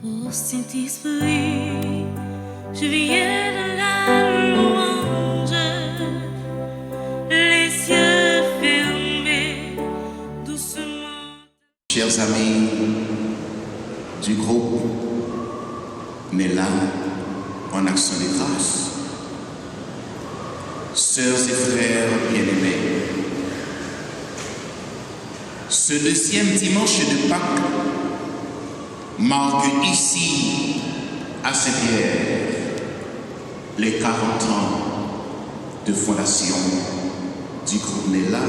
Ô Saint-Esprit, je viens de la louange, les yeux fermés, doucement. Chers amis du groupe Nella en action de grâce, sœurs et frères bien-aimés, ce deuxième dimanche de Pâques marque ici, à Saint-Pierre, les 40 ans de fondation du groupe Nella,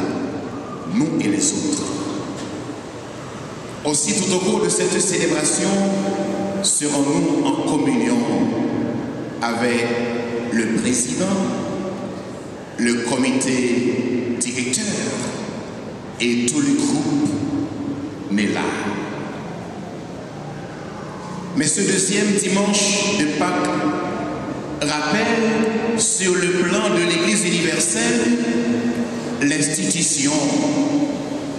nous et les autres. Aussi, tout au cours de cette célébration, serons-nous en communion avec le président, le comité directeur et tout le groupe Nella. Mais ce deuxième dimanche de Pâques rappelle sur le plan de l'Église universelle l'institution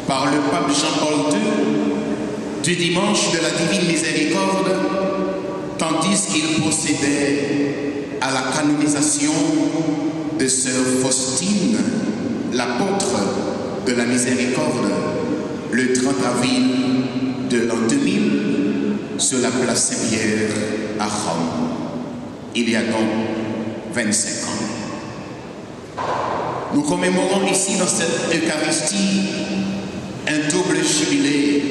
par le pape Jean-Paul II du dimanche de la Divine Miséricorde, tandis qu'il procédait à la canonisation de sœur Faustine, l'apôtre de la Miséricorde, le 30 avril de l'an 2000, sur la place Saint-Pierre à Rome, il y a donc 25 ans. Nous commémorons ici dans cette Eucharistie un double jubilé.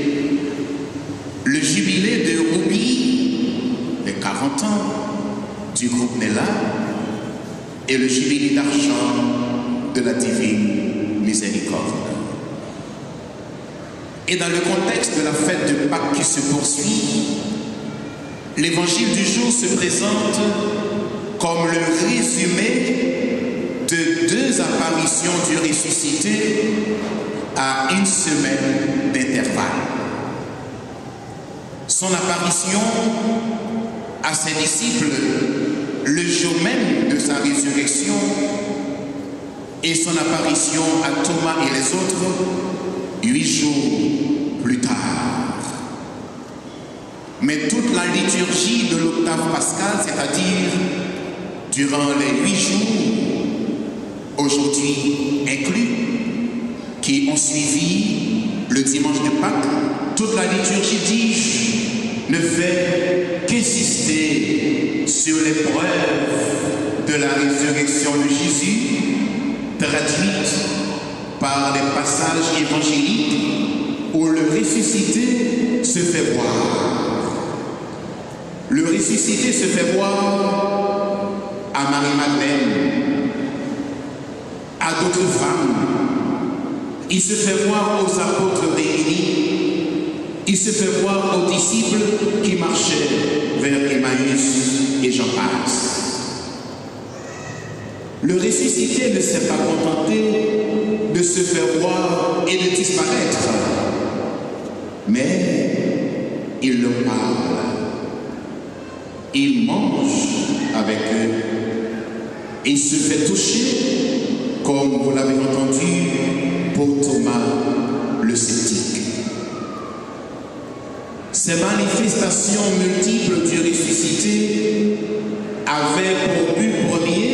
Le jubilé de Roubi, les 40 ans du groupe Nella, et le jubilé d'argent de la Divine Miséricorde. Et dans le contexte de la fête de Pâques qui se poursuit, l'évangile du jour se présente comme le résumé de deux apparitions du ressuscité à une semaine d'intervalle. Son apparition à ses disciples le jour même de sa résurrection et son apparition à Thomas et les autres 8 jours plus tard. Mais toute la liturgie de l'octave pascale, c'est-à-dire durant les 8 jours, aujourd'hui inclus, qui ont suivi le dimanche de Pâques, toute la liturgie, dis-je, ne fait qu'insister sur les preuves de la résurrection de Jésus, traduite par les passages évangéliques où le ressuscité se fait voir. Le ressuscité se fait voir à Marie-Madeleine, à d'autres femmes. Il se fait voir aux apôtres réunis. Il se fait voir aux disciples qui marchaient vers Emmaüs et j'en passe. Le ressuscité ne s'est pas contenté de se faire voir et de disparaître, mais il leur parle, il mange avec eux, il se fait toucher, comme vous l'avez entendu pour Thomas le sceptique. Ces manifestations multiples du ressuscité avaient pour but premier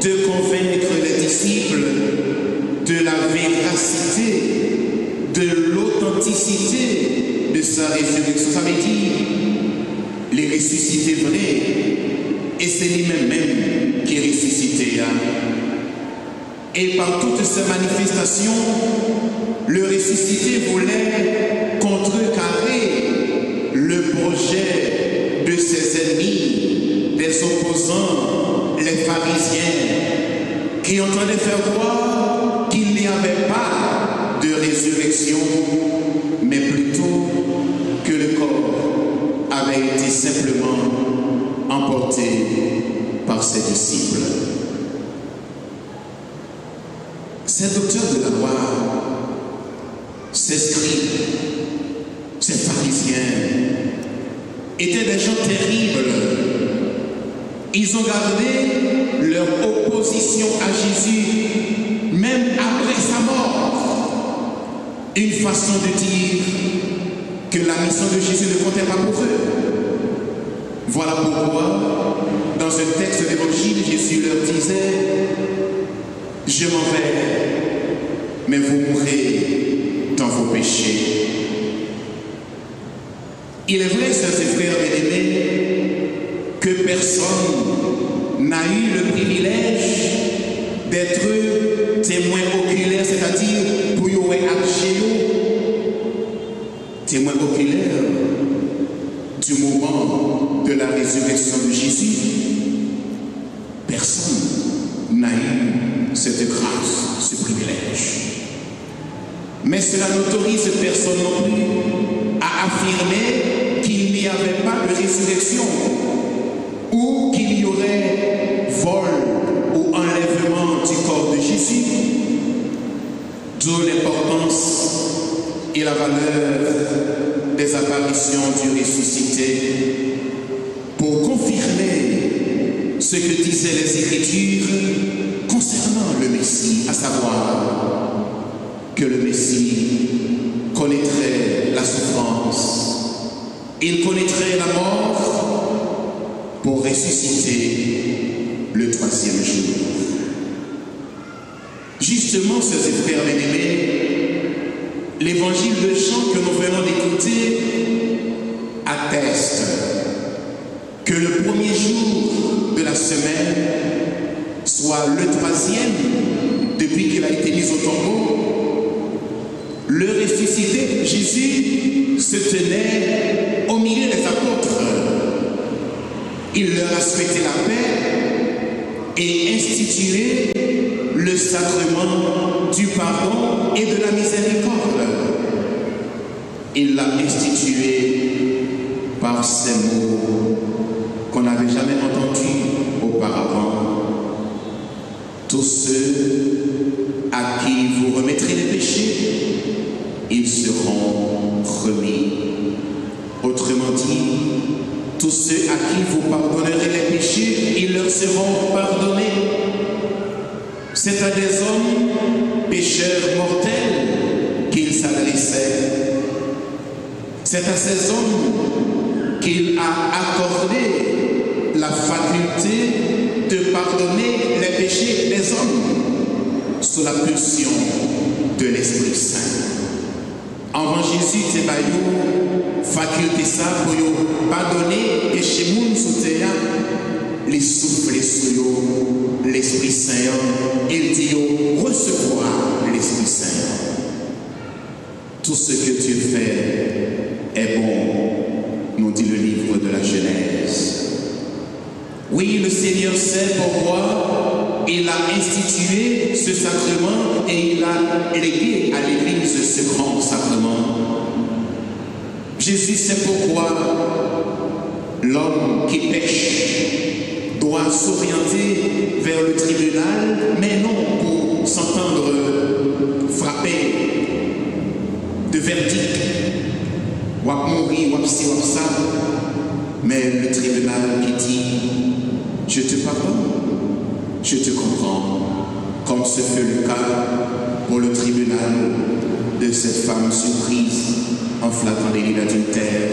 de convaincre les disciples de la véracité, de l'authenticité de sa résurrection. Ça veut dire, les ressuscités vrais, et c'est lui-même qui est ressuscité. Et par toutes ces manifestations, le ressuscité voulait contrecarrer le projet de ses ennemis, des opposants, les pharisiens, qui entendaient faire croire qu'il n'y avait pas de résurrection, mais plutôt que le corps avait été simplement emporté par ses disciples. Ces docteurs de la loi, ces scribes, ces pharisiens étaient des gens terribles. Ils ont gardé leur opposition à Jésus, même après sa mort. Une façon de dire que la mission de Jésus ne comptait pas pour eux. pourquoi, dans un texte d'évangile, Jésus leur disait, je m'en vais, mais vous mourrez dans vos péchés. Il est vrai, sœurs et frères bien-aimés, que personne n'a eu le privilège d'être témoin oculaire, c'est-à-dire pour y avoir témoin oculaire du moment de la résurrection de Jésus. Personne n'a eu cette grâce, ce privilège. Mais cela n'autorise personne non plus à affirmer qu'il n'y avait pas de résurrection ou qu'il y aurait vol ou enlèvement du corps de Jésus. D'où l'importance et la valeur des apparitions du ressuscité pour confirmer ce que disaient les Écritures concernant le Messie, à savoir que le Messie connaîtrait la souffrance, il connaîtrait la mort pour ressusciter le troisième jour. Justement, sœurs et frères bien-aimés, l'évangile de Jean que nous venons d'écouter atteste que le premier jour de la semaine soit le troisième depuis qu'il a été mis au tombeau. Le ressuscité, Jésus, se tenait au milieu des apôtres. Il leur a souhaité la paix et institué le sacrement du pardon et de la miséricorde. Il l'a institué par ces mots qu'on n'avait jamais entendus auparavant. Tous ceux à qui vous remettrez les péchés, ils seront remis. Autrement dit, tous ceux à qui vous pardonnerez les péchés, ils leur seront pardonnés. C'est à des hommes pécheurs mortels qu'il s'adressait. C'est à ces hommes qu'il a accordé la faculté de pardonner les péchés des hommes sous la pulsion de l'Esprit Saint. Avant Jésus, c'est bayou faculté ça pour pardonner et chez moun sous terre les souffles sous l'Esprit Saint. Il dit recevoir l'Esprit Saint. Tout ce que tu fais est bon, nous dit le livre de la Genèse. Oui, le Seigneur sait pourquoi il a institué ce sacrement et il a légué à l'Église ce grand sacrement. Jésus sait pourquoi l'homme qui pêche doit s'orienter vers le tribunal, mais non pour s'entendre frapper de verdict, ou à mourir, ou à ci, ou à ça, mais le tribunal qui dit je te pardonne, je te comprends, comme ce fut le cas pour le tribunal de cette femme surprise en flattant des lits d'adultère,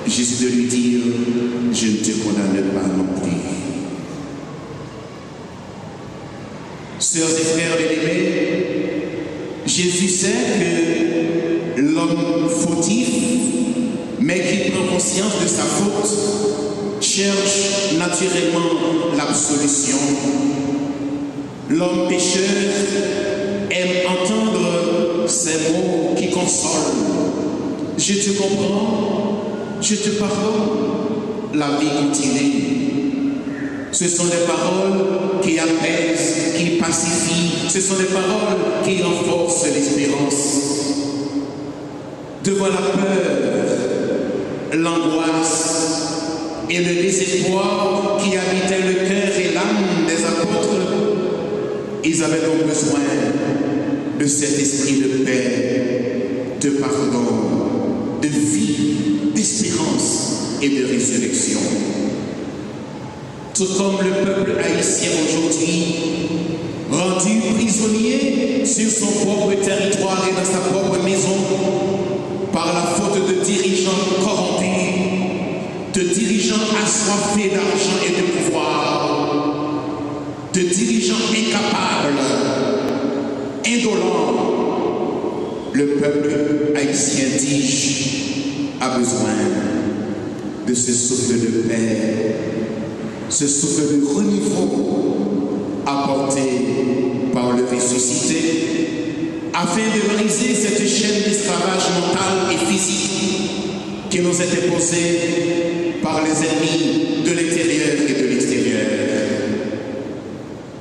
juste de lui dire je ne te condamne pas non plus. Sœurs et frères bien-aimés, Jésus sait que l'homme fautif, mais qui prend conscience de sa faute, cherche naturellement l'absolution. L'homme pécheur aime entendre ces mots qui consolent. Je te comprends, je te pardonne, la vie continue. Ce sont des paroles qui apaisent, qui pacifient, ce sont des paroles qui renforcent l'espérance. Devant la peur, l'angoisse et le désespoir qui habitaient le cœur et l'âme des apôtres, ils avaient donc besoin de cet esprit de paix, de pardon, de vie, d'espérance et de résurrection. Tout comme le peuple haïtien aujourd'hui, rendu prisonnier sur son propre territoire et dans sa propre maison par la faute de dirigeants corrompus, de dirigeants assoiffés d'argent et de pouvoir, de dirigeants incapables, indolents, le peuple haïtien a besoin de ce souffle de paix, ce souffle de renouveau apporté par le ressuscité, afin de briser cette chaîne d'esclavage mental et physique qui nous est imposée par les ennemis de l'intérieur et de l'extérieur.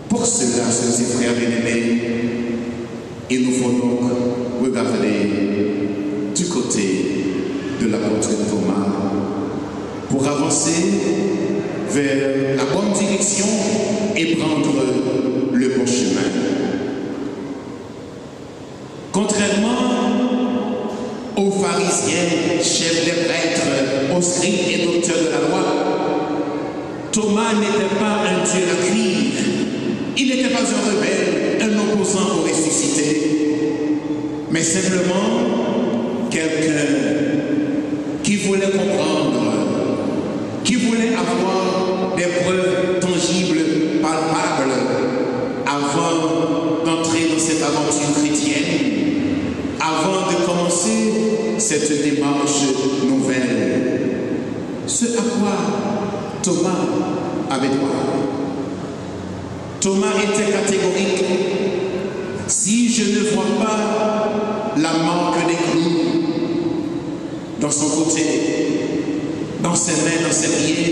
Pour cela, sœurs et frères bien-aimés, il nous faut donc regarder du côté de l'apôtre Thomas pour avancer vers la bonne direction et prendre le bon chemin. Contrairement aux pharisiens, chefs des prêtres, aux scribes et docteurs de la loi, Thomas n'était pas un dieu à cuire. Il n'était pas un rebelle, un opposant au ressuscité, mais simplement quelqu'un qui voulait comprendre, qui voulait avoir des preuves tangibles, palpables, avant d'entrer dans cette aventure chrétienne, avant de commencer cette démarche nouvelle. Ce à quoi Thomas avait droit. Thomas était catégorique. Si je ne vois pas la marque des clous dans son côté, dans ses mains, dans ses pieds,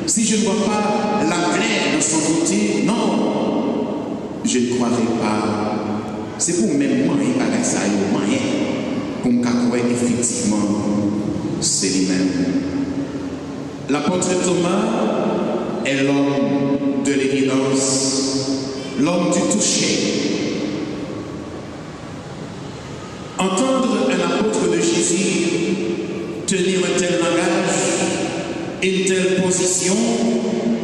si je ne vois pas la plaie dans son côté, non, je ne croirai pas. C'est pour même moi, il n'y a pas ça, il pour me croire effectivement, c'est lui-même. L'apôtre Thomas est l'homme de l'évidence, l'homme du toucher. Entendre un apôtre de Jésus tenir un tel langage, une telle position,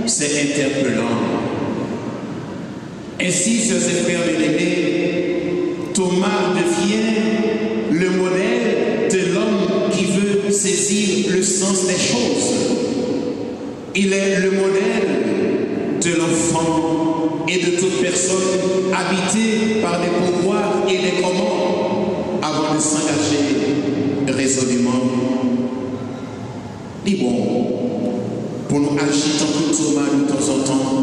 c'est interpellant. Ainsi, sœurs et frères bien-aimés, Thomas devient le modèle de l'homme qui veut saisir le sens des choses. Il est le modèle de l'enfant et de toute personne habitée par des pouvoirs et des commandes avant de s'engager résolument. Et bon, pour nous agir tant que Thomas de temps en temps,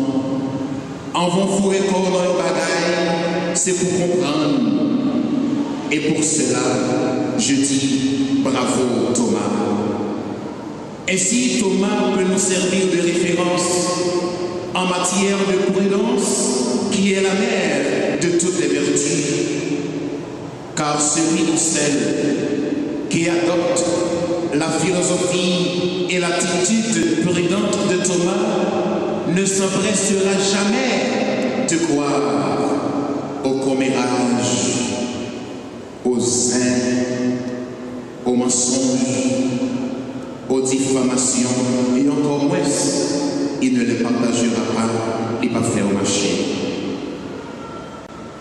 en vont fouer corps dans le bagaille, c'est pour comprendre. Et pour cela, je dis bravo Thomas. Ainsi, Thomas peut nous servir de référence en matière de prudence, qui est la mère de toutes les vertus. Car celui ou celle qui adopte la philosophie et l'attitude prudente de Thomas ne s'empressera jamais de croire au commérage, aux zins, aux mensonges, aux diffamations, et encore moins, il ne les partagera pas et pas faire marcher.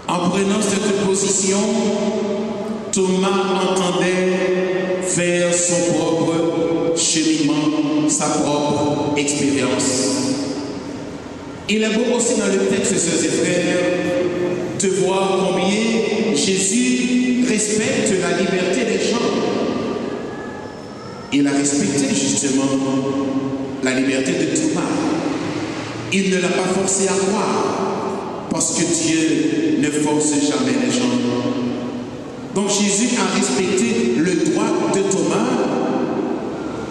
En prenant cette position, Thomas entendait faire son propre cheminement, sa propre expérience. Il est beau aussi dans le texte, sœurs et frères, de voir combien Jésus respecte la liberté des gens. Il a respecté justement la liberté de Thomas. Il ne l'a pas forcé à croire, parce que Dieu ne force jamais les gens. Donc Jésus a respecté le droit de Thomas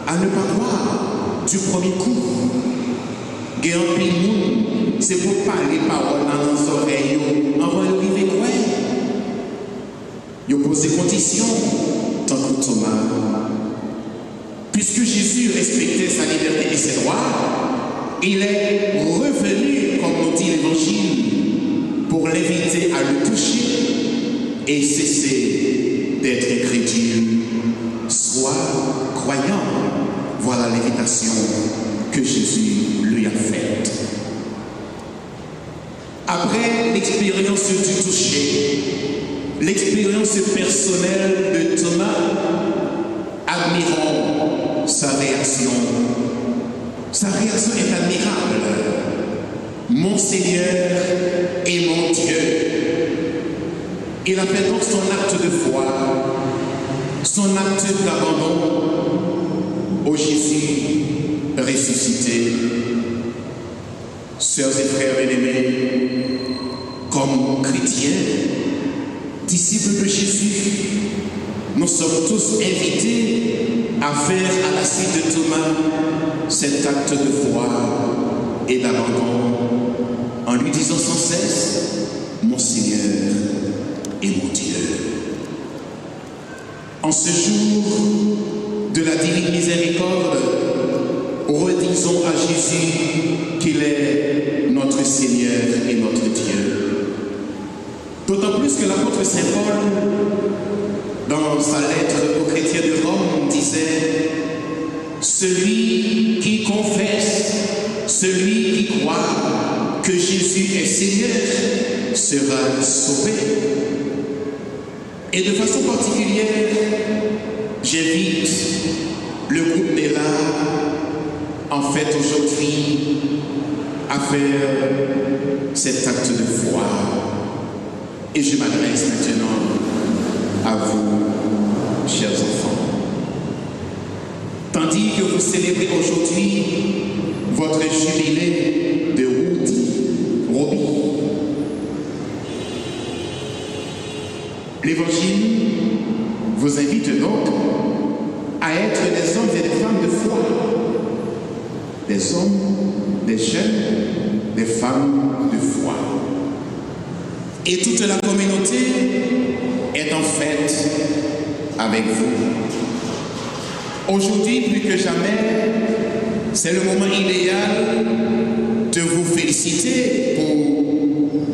à ne pas croire du premier coup. C'est pour parler paroles dans nos oreilles, avant de vivre quoi. Il pose des conditions, tant que Thomas. Puisque Jésus respectait sa liberté et ses droits, il est revenu, comme nous dit l'Évangile, pour l'inviter à le toucher et cesser d'être incrédule. Sois croyant. Voilà l'invitation que Jésus lui a faite. Après l'expérience du toucher, l'expérience personnelle de Thomas, admirons sa réaction est admirable. Mon Seigneur et mon Dieu. Il appelle donc son acte de foi, son acte d'abandon au Jésus ressuscité. Sœurs et frères bien-aimés, comme chrétiens, disciples de Jésus, nous sommes tous invités à faire à la suite de Thomas cet acte de foi et d'abandon en lui disant sans cesse, mon Seigneur et mon Dieu. En ce jour de la divine miséricorde, redisons à Jésus qu'il est notre Seigneur et notre Dieu. D'autant plus que l'apôtre Saint Paul, dans sa lettre aux chrétiens de Rome, disait « Celui qui confesse, celui qui croit que Jésus est Seigneur sera sauvé. » Et de façon particulière, j'invite le groupe Néla, en fait aujourd'hui, à faire cet acte de foi. Et je m'adresse maintenant à vous, chers enfants. Tandis que vous célébrez aujourd'hui votre jubilé de Roby, l'Évangile vous invite donc à être des hommes et des femmes de foi. Des hommes, des jeunes, des femmes de foi. Et toute la communauté est en fête avec vous. Aujourd'hui, plus que jamais, c'est le moment idéal de vous féliciter pour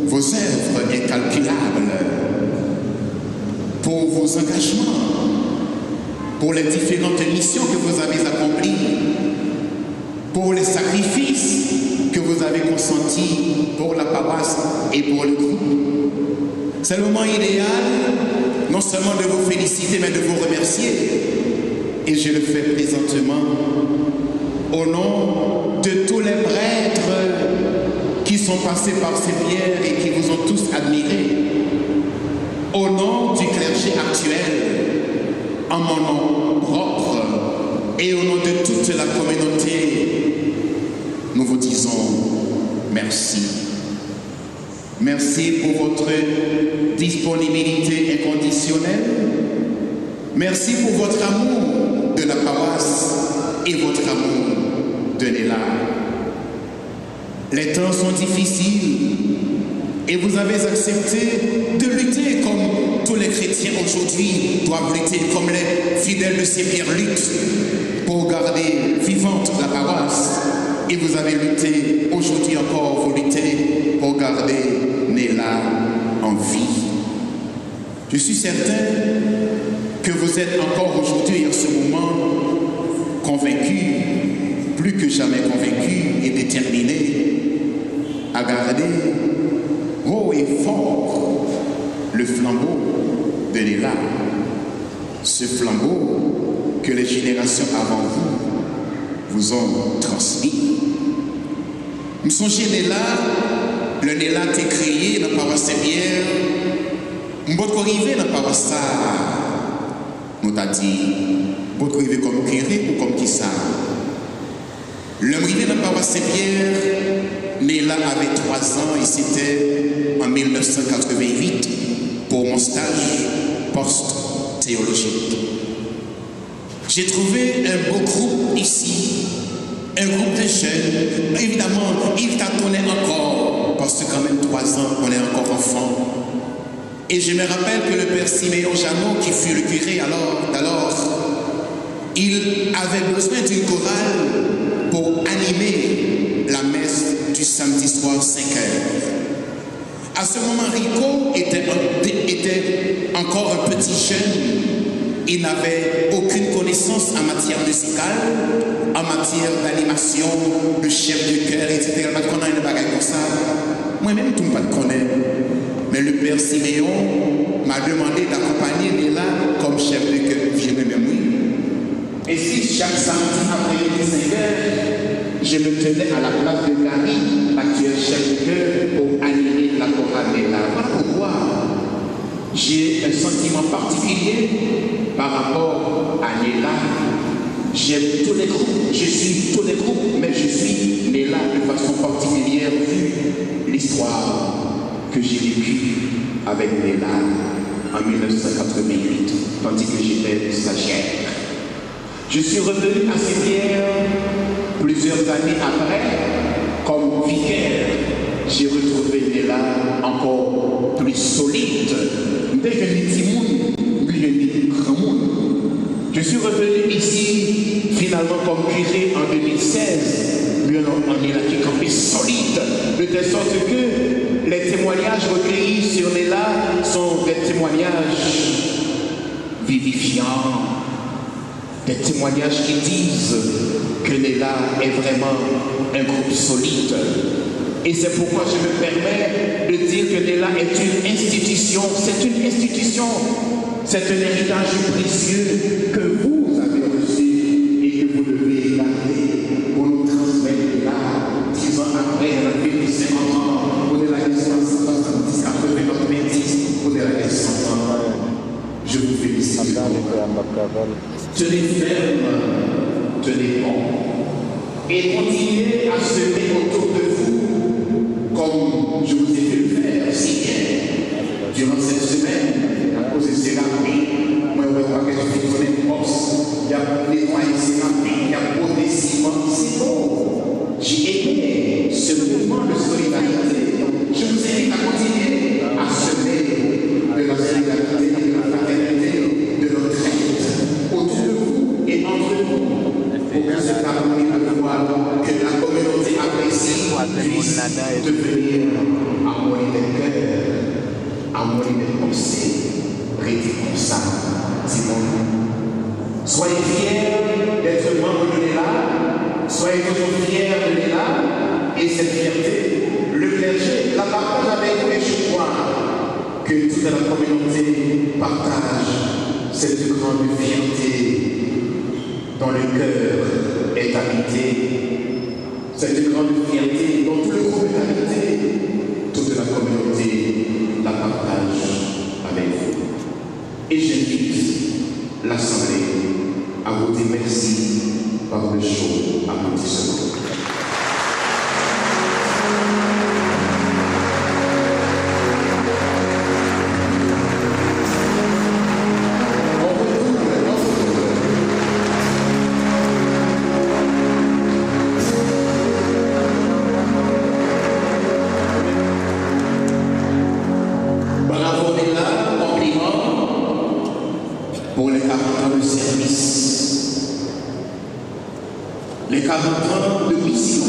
vos œuvres incalculables, pour vos engagements, pour les différentes missions que vous avez accomplies, pour les sacrifices que vous avez consentis pour la paroisse et pour le groupe. C'est le moment idéal, non seulement de vous féliciter, mais de vous remercier. Et je le fais présentement au nom de tous les prêtres qui sont passés par ces pierres et qui vous ont tous admirés. Au nom du clergé actuel, en mon nom propre et au nom de toute la communauté, nous vous disons merci. Merci pour votre disponibilité inconditionnelle. Merci pour votre amour de la paroisse et votre amour de Néla. Les temps sont difficiles et vous avez accepté de lutter comme tous les chrétiens aujourd'hui doivent lutter, comme les fidèles de Saint-Pierre luttent pour garder vivante la paroisse. Et vous avez lutté, aujourd'hui encore vous luttez pour garder Néla en vie. Je suis certain que vous êtes encore aujourd'hui en ce moment convaincus, plus que jamais convaincus et déterminés à garder haut et fort le flambeau de Néla. Ce flambeau que les générations avant vous ont transmis. Nous songez Néla, le Néla t'est créé dans la paroisse Saint-Pierre, nous sommes arrivés dans la paroisse ça, nous t'a dit, nous sommes arrivés comme curé ou comme qui ça. L'homme arrivé dans la paroisse Saint-Pierre, Néla avait 3 ans et c'était en 1988 pour mon stage post-théologique. J'ai trouvé un beau groupe ici, un groupe de jeunes. Évidemment, il tâtonnait encore, parce que quand même 3 ans, on est encore enfant. Et je me rappelle que le père Siméon Janot, qui fut le curé d'alors, il avait besoin d'une chorale pour animer la messe du samedi soir 5 heures. À ce moment, Rico était encore un petit jeune. Il n'avait aucune connaissance en matière musicale, en matière d'animation, de chef de chœur, etc. Je ne connais pas une bagaille comme ça. Moi-même, tout le monde ne connaît. Mais le père Siméon m'a demandé d'accompagner Néla comme chef de chœur. Je me dis oui. Et si chaque samedi après-midi 5 heures, je me tenais à la place de Gary, l'actuel chef de chœur, pour animer la chorale des larmes. Voilà pourquoi j'ai un sentiment particulier par rapport à Néla. J'aime tous les groupes, je suis tous les groupes, mais je suis Néla de façon particulière vu l'histoire que j'ai vécue avec Néla en 1988, tandis que j'étais stagiaire. Je suis revenu à Saint-Pierre plusieurs années après, comme vicaire. J'ai retrouvé Néla encore plus solide. Dès que je suis revenu ici, finalement, comme curé en 2016. Lui, on est là qui campé solide, de telle sorte que les témoignages recueillis sur Néla sont des témoignages vivifiants, des témoignages qui disent que Néla est vraiment un groupe solide. Et c'est pourquoi je me permets de dire que Néla est une institution, c'est une institution, c'est un héritage précieux que vous avez reçu et que vous devez garder pour nous transmettre Néla. 10 ans après, elle a fait 50 ans, vous êtes la question 70, après 90, vous êtes la question 100 ans. Je vous félicite. Tenez ferme, tenez bon, et continuez à semer autour de vous, comme je vous ai fait le faire si bien durant cette semaine, à cause de ces rapines. Moi, je vois que je suis donné une force, il y a nettoyé ces rapines, il y a posé ciment, c'est bon. J'ai aimé ce mouvement de solidarité. Je vous invite à continuer à semer de la solidarité, de la fraternité, de l'entraide autour de vous et entre vous, pour que cette harmonie à pouvoir que la communauté apprécie puisse devenir harmonie des cœurs, harmonie des pensées, réconciliable. Soyez fiers d'être membre de Néla, soyez toujours fiers de Néla, et cette fierté, le clergé la partage avec vous, et je crois que toute la communauté partage cette grande fierté dont le cœur est habité, cette grande fierté dont tout le groupe est habité, toute la communauté la partage avec vous. Et j'invite l'Assemblée à vous dire merci par le chaud applaudissement. Pour les 40 ans de service, les 40 ans de mission,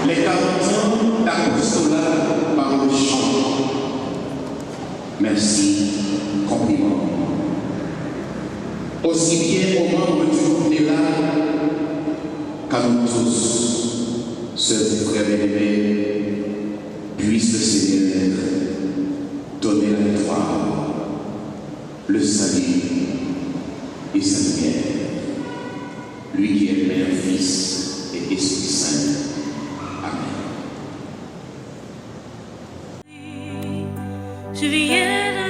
les 40 ans d'apostolat par le chant. Merci, compliment. Aussi bien aux membres du groupe Néla qu'à nous tous, sœurs et frères bien-aimés, puisse le Seigneur donner la victoire, le salut et sa lumière, lui qui est Père, Fils et Esprit Saint. Amen. Je viens